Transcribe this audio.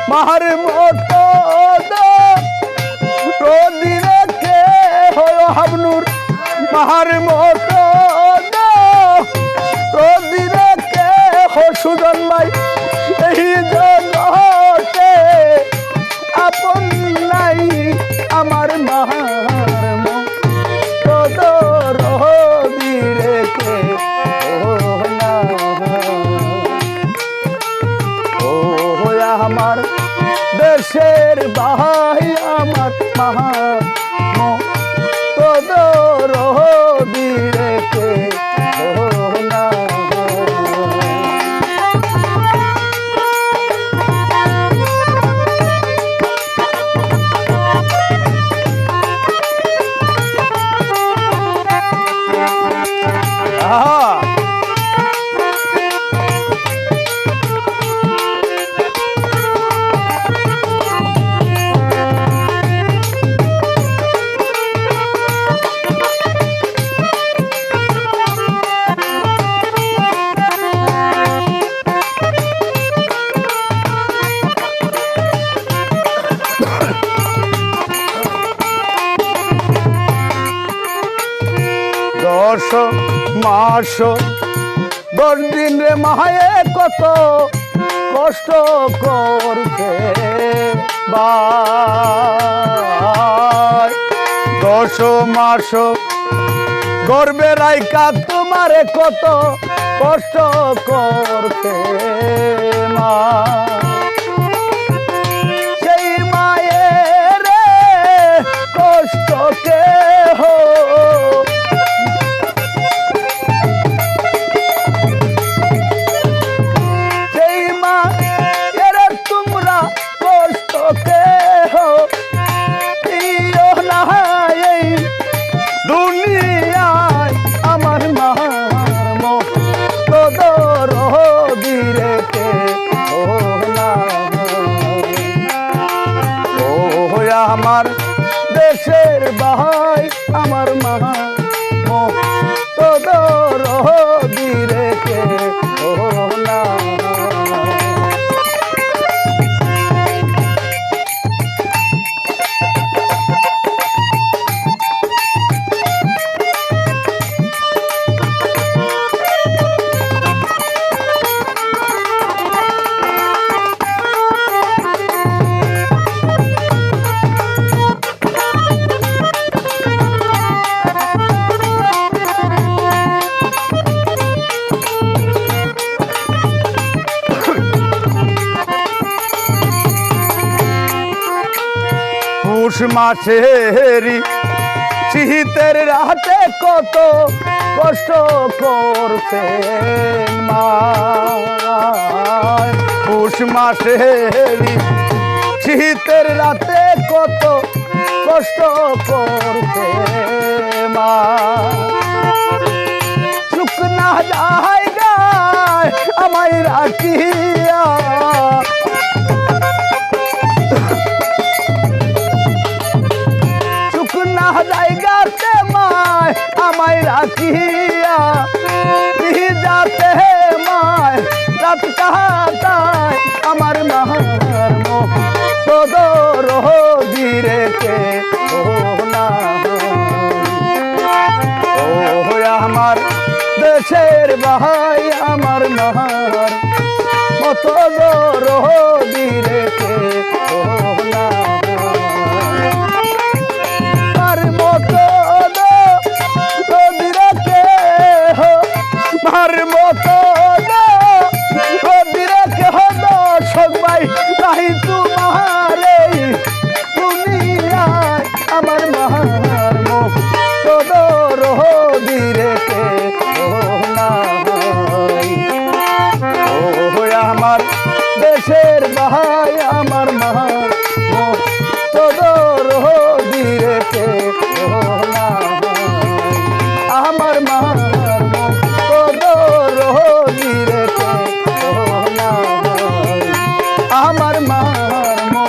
মার মতো রোদিরে কে হয় হাবনুর মার মতো রোদিরে কে সুজন ভাই এই জগতে আপন নাই আমার মার মতো রোদিরে কে আমার দেশের ভাই আমার মহা তোদর দিরেকে না দশ মাস 10 দিন রে মায়ে কত কষ্ট করতে ভাই 10 মাস গর্বে রাইকা তোমারে কত কষ্ট করতে মা সেই মায়ের কষ্ট কে হো আমার দেশের ভাই আমার মা তোদর দিরেকে না পৌষ মাসেরি শীতের রাতে কত কষ্ট করতে মা পৌষ মাসেরি শীতের রাতে কত কষ্ট করতে মা শুকনা জায়গায় আমায় রাখিয়া জায়গাতে মায় আমায় রাখিয়া যাতে মায় রাত কাটায় আমার মার তোদর দিরেকে না ও আমার দেশের ভাই আমার মার তোদর দিরেকে না নাহি তোমারে দুনিয়ায় আমার মার তোদর দিরেকে না ও আমার দেশের ভাই আমার মার তোদর দিরেকে না আমার মার তোদর দিরেকে না আমার মার মো